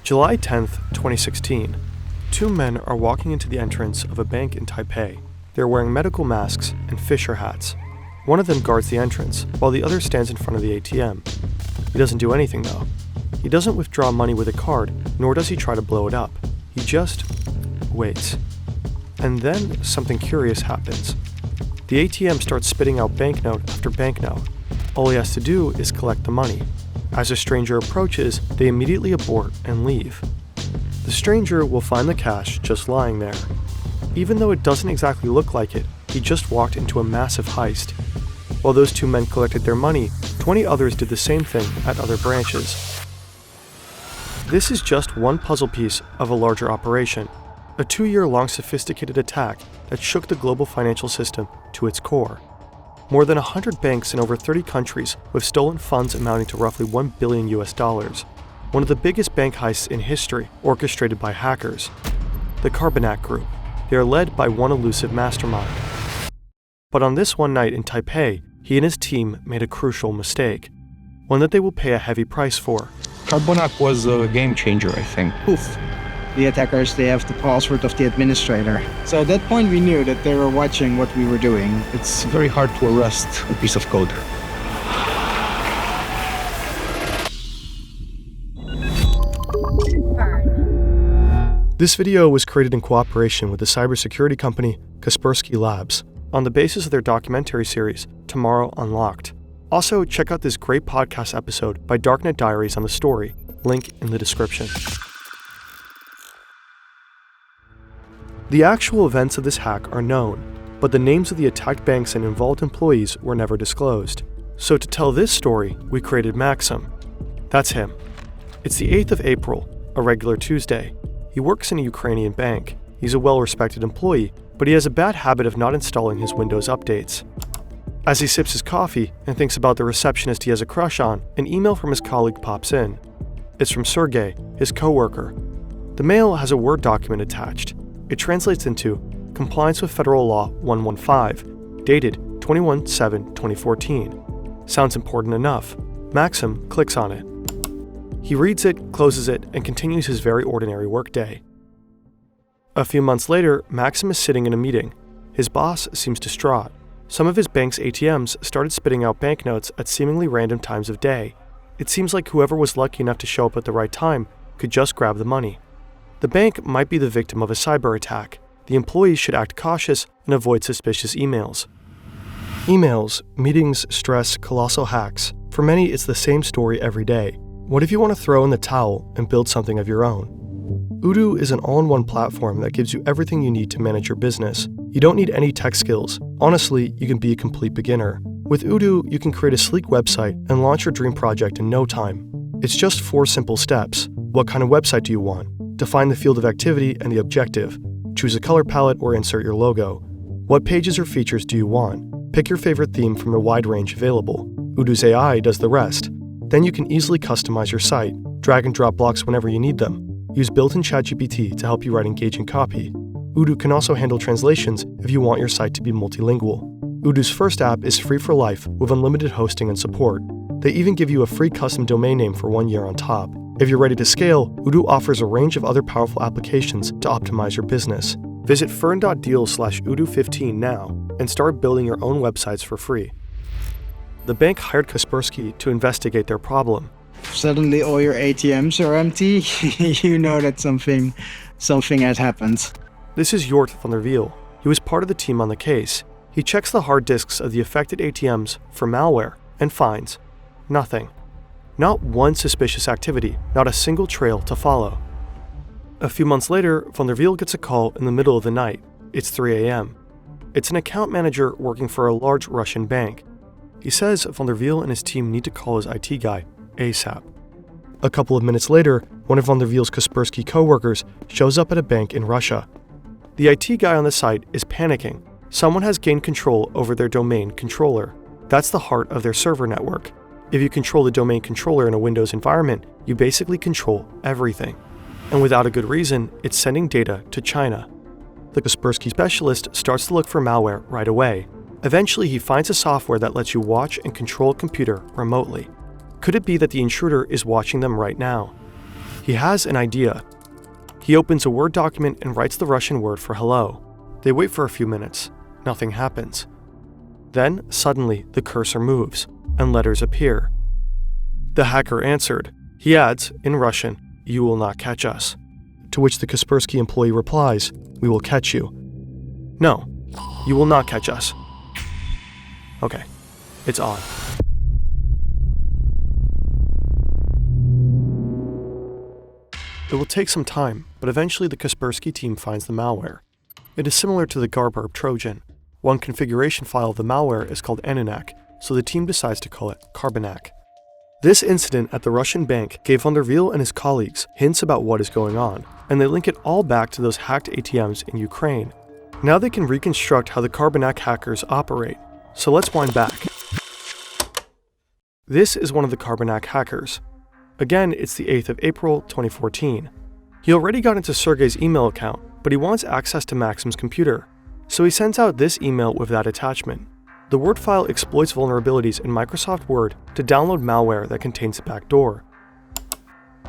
July 10th, 2016. Two men are walking into the entrance of a bank in Taipei. They're wearing medical masks and fisher hats. One of them guards the entrance, while the other stands in front of the ATM. He doesn't do anything though. He doesn't withdraw money with a card, nor does he try to blow it up. He just waits. And then something curious happens. The ATM starts spitting out banknote after banknote. All he has to do is collect the money. As a stranger approaches, they immediately abort and leave. The stranger will find the cash just lying there. Even though it doesn't exactly look like it, he just walked into a massive heist. While those two men collected their money, 20 others did the same thing at other branches. This is just one puzzle piece of a larger operation, a 2-year-long sophisticated attack that shook the global financial system to its core. More than 100 banks in over 30 countries with stolen funds amounting to roughly $1 billion. One of the biggest bank heists in history, orchestrated by hackers. The Carbonac Group. They are led by one elusive mastermind. But on this one night in Taipei, he and his team made a crucial mistake. One that they will pay a heavy price for. Carbonac was a game changer, I think. Poof. The attackers, they have the password of the administrator. So at that point we knew that they were watching what we were doing. It's very hard to arrest a piece of code. This video was created in cooperation with the cybersecurity company Kaspersky Labs on the basis of their documentary series, Tomorrow Unlocked. Also, check out this great podcast episode by Darknet Diaries on the story, link in the description. The actual events of this hack are known, but the names of the attacked banks and involved employees were never disclosed. So to tell this story, we created Maxim. That's him. It's the 8th of April, a regular Tuesday. He works in a Ukrainian bank. He's a well-respected employee, but he has a bad habit of not installing his Windows updates. As he sips his coffee and thinks about the receptionist he has a crush on, an email from his colleague pops in. It's from Sergey, his co-worker. The mail has a Word document attached. It translates into Compliance with Federal Law 115, dated 21/7/2014. Sounds important enough. Maxim clicks on it. He reads it, closes it, and continues his very ordinary workday. A few months later, Maxim is sitting in a meeting. His boss seems distraught. Some of his bank's ATMs started spitting out banknotes at seemingly random times of day. It seems like whoever was lucky enough to show up at the right time could just grab the money. The bank might be the victim of a cyber attack. The employees should act cautious and avoid suspicious emails. Emails, meetings, stress, colossal hacks. For many, it's the same story every day. What if you want to throw in the towel and build something of your own? Odoo is an all-in-one platform that gives you everything you need to manage your business. You don't need any tech skills. Honestly, you can be a complete beginner. With Odoo, you can create a sleek website and launch your dream project in no time. It's just 4 simple steps. What kind of website do you want? Define the field of activity and the objective. Choose a color palette or insert your logo. What pages or features do you want? Pick your favorite theme from a wide range available. Odoo's AI does the rest. Then you can easily customize your site, drag and drop blocks whenever you need them. Use built-in ChatGPT to help you write engaging copy. Odoo can also handle translations if you want your site to be multilingual. Odoo's first app is free for life with unlimited hosting and support. They even give you a free custom domain name for 1 year on top. If you're ready to scale, Odoo offers a range of other powerful applications to optimize your business. Visit fern.deal/Odoo15 now and start building your own websites for free. The bank hired Kaspersky to investigate their problem. Suddenly all your ATMs are empty. You know that something has happened. This is Jort van der Wiel. He was part of the team on the case. He checks the hard disks of the affected ATMs for malware and finds nothing. Not one suspicious activity, not a single trail to follow. A few months later, van der Wiel gets a call in the middle of the night. It's 3 a.m. It's an account manager working for a large Russian bank. He says van der Wiel and his team need to call his IT guy ASAP. A couple of minutes later, one of van der Wiel's Kaspersky co-workers shows up at a bank in Russia. The IT guy on the site is panicking. Someone has gained control over their domain controller. That's the heart of their server network. If you control the domain controller in a Windows environment, you basically control everything. And without a good reason, it's sending data to China. The Kaspersky specialist starts to look for malware right away. Eventually, he finds a software that lets you watch and control a computer remotely. Could it be that the intruder is watching them right now? He has an idea. He opens a Word document and writes the Russian word for hello. They wait for a few minutes. Nothing happens. Then, suddenly, the cursor moves, and letters appear. The hacker answered. He adds, in Russian, "You will not catch us." To which the Kaspersky employee replies, "We will catch you." "No, you will not catch us." Okay, it's on. It will take some time, but eventually the Kaspersky team finds the malware. It is similar to the Garburb Trojan. One configuration file of the malware is called Ananak, so the team decides to call it Carbonac. This incident at the Russian bank gave van der Wiel and his colleagues hints about what is going on, and they link it all back to those hacked ATMs in Ukraine. Now they can reconstruct how the Carbonac hackers operate, so let's wind back. This is one of the Carbonac hackers. Again, it's the 8th of April, 2014. He already got into Sergey's email account, but he wants access to Maxim's computer, so he sends out this email with that attachment. The Word file exploits vulnerabilities in Microsoft Word to download malware that contains a backdoor.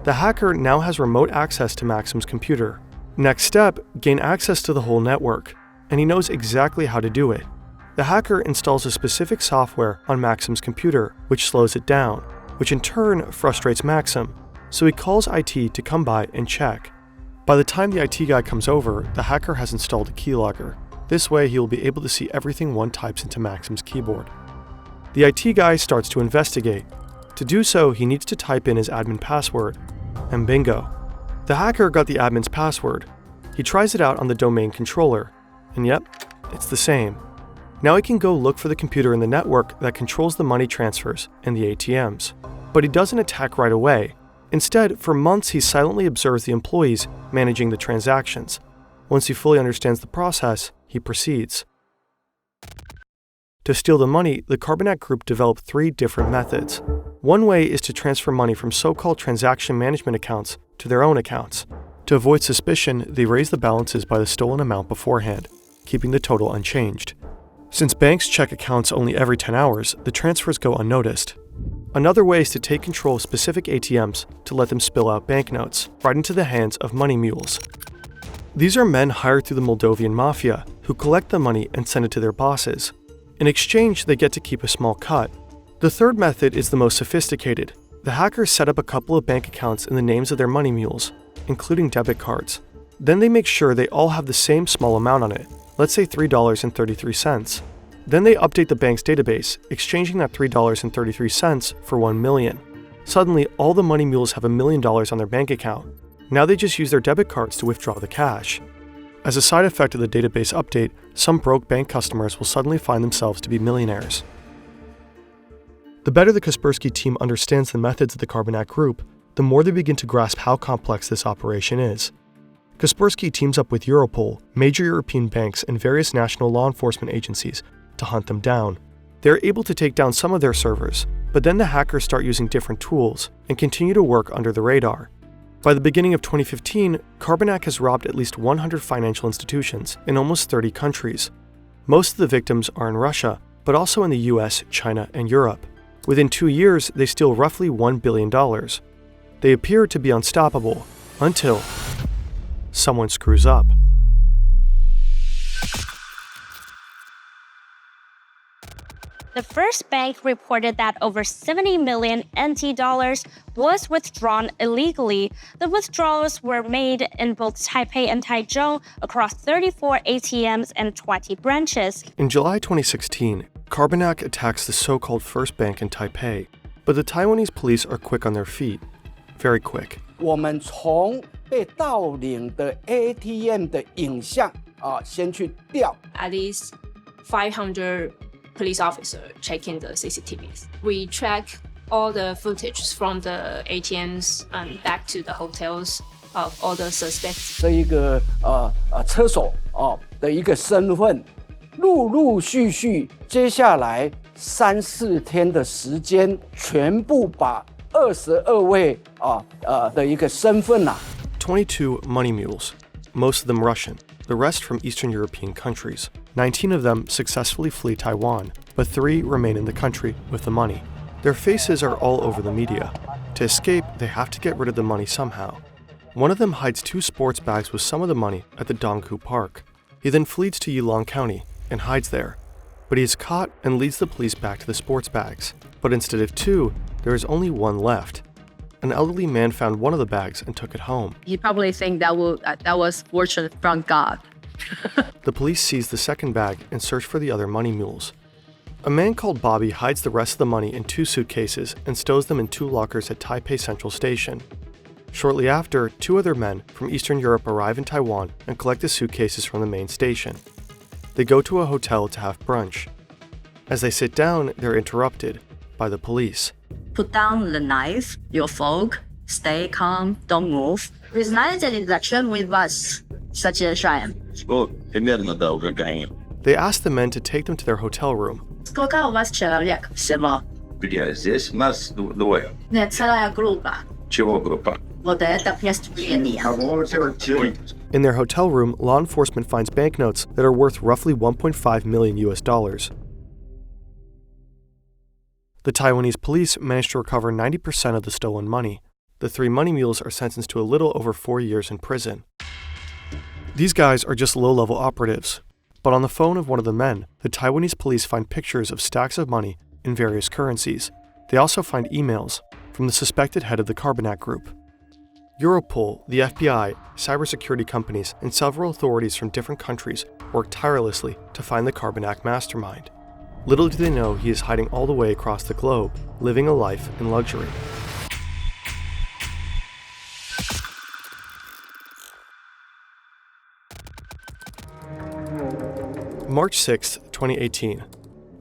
The hacker now has remote access to Maxim's computer. Next step, gain access to the whole network, and he knows exactly how to do it. The hacker installs a specific software on Maxim's computer, which slows it down, which in turn frustrates Maxim, so he calls IT to come by and check. By the time the IT guy comes over, the hacker has installed a keylogger. This way he will be able to see everything one types into Maxim's keyboard. The IT guy starts to investigate. To do so, he needs to type in his admin password, and bingo. The hacker got the admin's password. He tries it out on the domain controller, and yep, it's the same. Now he can go look for the computer in the network that controls the money transfers and the ATMs. But he doesn't attack right away. Instead, for months he silently observes the employees managing the transactions. Once he fully understands the process, he proceeds. To steal the money, the Carbonac group developed 3 different methods. One way is to transfer money from so-called transaction management accounts to their own accounts. To avoid suspicion, they raise the balances by the stolen amount beforehand, keeping the total unchanged. Since banks check accounts only every 10 hours, the transfers go unnoticed. Another way is to take control of specific ATMs to let them spill out banknotes, right into the hands of money mules. These are men hired through the Moldovan mafia, who collect the money and send it to their bosses. In exchange, they get to keep a small cut. The third method is the most sophisticated. The hackers set up a couple of bank accounts in the names of their money mules, including debit cards. Then they make sure they all have the same small amount on it, let's say $3.33. Then they update the bank's database, exchanging that $3.33 for $1 million. Suddenly, all the money mules have $1 million on their bank account. Now they just use their debit cards to withdraw the cash. As a side effect of the database update, some broke bank customers will suddenly find themselves to be millionaires. The better the Kaspersky team understands the methods of the Carbonac group, the more they begin to grasp how complex this operation is. Kaspersky teams up with Europol, major European banks, and various national law enforcement agencies to hunt them down. They're able to take down some of their servers, but then the hackers start using different tools and continue to work under the radar. By the beginning of 2015, Carbonac has robbed at least 100 financial institutions in almost 30 countries. Most of the victims are in Russia, but also in the US, China, and Europe. Within 2 years, they steal roughly $1 billion. They appear to be unstoppable, until someone screws up. The first bank reported that over 70 million NT dollars was withdrawn illegally. The withdrawals were made in both Taipei and Taichung across 34 ATMs and 20 branches. In July 2016, Carbonac attacks the so-called first bank in Taipei, but the Taiwanese police are quick on their feet. Very quick. 我们从被盗领的 ATM 的影像先去调。 At least 500 police officers checking the CCTVs. We track all the footage from the ATMs and back to the hotels of all the suspects. 这一个车手的一个身份，陆陆续续，接下来3、4天的时间，全部把22位的一个身份22 money mules, most of them Russian, the rest from Eastern European countries. 19 of them successfully flee Taiwan, but 3 remain in the country with the money. Their faces are all over the media. To escape, they have to get rid of the money somehow. One of them hides 2 sports bags with some of the money at the Donghu Park. He then flees to Yilong County and hides there. But he is caught and leads the police back to the sports bags. But instead of 2, there is only 1 left. An elderly man found one of the bags and took it home. He probably think that was fortune from God. The police seize the second bag and search for the other money mules. A man called Bobby hides the rest of the money in 2 suitcases and stows them in 2 lockers at Taipei Central Station. Shortly after, 2 other men from Eastern Europe arrive in Taiwan and collect the suitcases from the main station. They go to a hotel to have brunch. As they sit down, they're interrupted by the police. Put down the knife, your fork, stay calm, don't move. It's not an interaction with us, such a shame. They ask the men to take them to their hotel room. Сколько у вас человек всего? Здесь нас двое. Нет, целая группа. Чего группа? Вот это преступление. In their hotel room, law enforcement finds banknotes that are worth roughly 1.5 million US dollars. The Taiwanese police managed to recover 90% of the stolen money. The 3 money mules are sentenced to a little over 4 years in prison. These guys are just low-level operatives. But on the phone of one of the men, the Taiwanese police find pictures of stacks of money in various currencies. They also find emails from the suspected head of the Carbonac Group. Europol, the FBI, cybersecurity companies, and several authorities from different countries work tirelessly to find the Carbonac mastermind. Little do they know he is hiding all the way across the globe, living a life in luxury. March 6, 2018.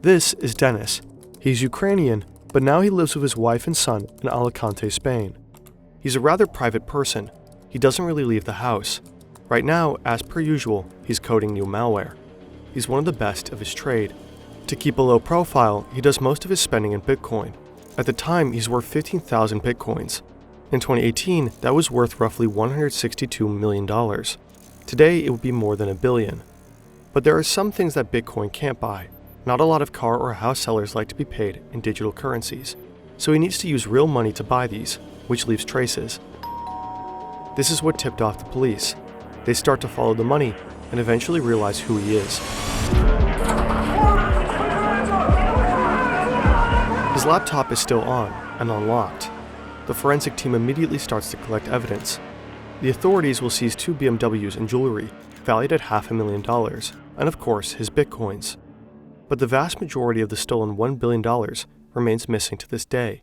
This is Dennis. He's Ukrainian, but now he lives with his wife and son in Alicante, Spain. He's a rather private person. He doesn't really leave the house. Right now, as per usual, he's coding new malware. He's one of the best of his trade. To keep a low profile, he does most of his spending in Bitcoin. At the time, he's worth 15,000 Bitcoins. In 2018, that was worth roughly $162 million. Today, it would be more than $1 billion. But there are some things that Bitcoin can't buy. Not a lot of car or house sellers like to be paid in digital currencies. So he needs to use real money to buy these, which leaves traces. This is what tipped off the police. They start to follow the money and eventually realize who he is. His laptop is still on and unlocked. The forensic team immediately starts to collect evidence. The authorities will seize 2 BMWs and jewelry, valued at $500,000, and of course his bitcoins. But the vast majority of the stolen $1 billion remains missing to this day.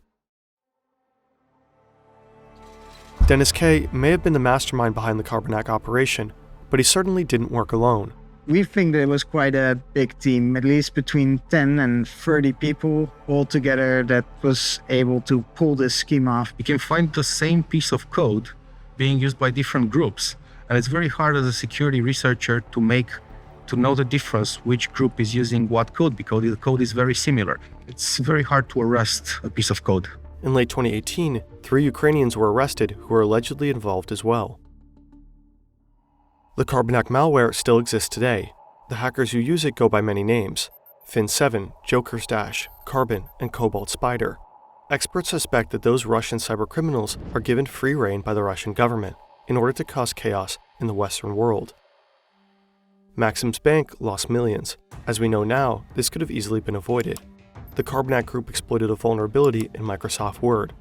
Dennis K. may have been the mastermind behind the Carbonac operation, but he certainly didn't work alone. We think that it was quite a big team, at least between 10 and 30 people all together that was able to pull this scheme off. You can find the same piece of code being used by different groups. And it's very hard as a security researcher to know the difference which group is using what code, because the code is very similar. It's very hard to arrest a piece of code. In late 2018, 3 Ukrainians were arrested who were allegedly involved as well. The Carbonac malware still exists today. The hackers who use it go by many names: Fin7, Joker's Dash, Carbon, and Cobalt Spider. Experts suspect that those Russian cybercriminals are given free rein by the Russian government in order to cause chaos in the Western world. Maxim's bank lost millions. As we know now, this could have easily been avoided. The Carbonac Group exploited a vulnerability in Microsoft Word,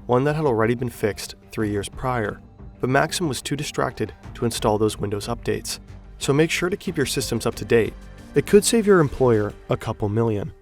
one that had already been fixed 3 years prior, but Maxim was too distracted to install those Windows updates. So make sure to keep your systems up to date. It could save your employer a couple million.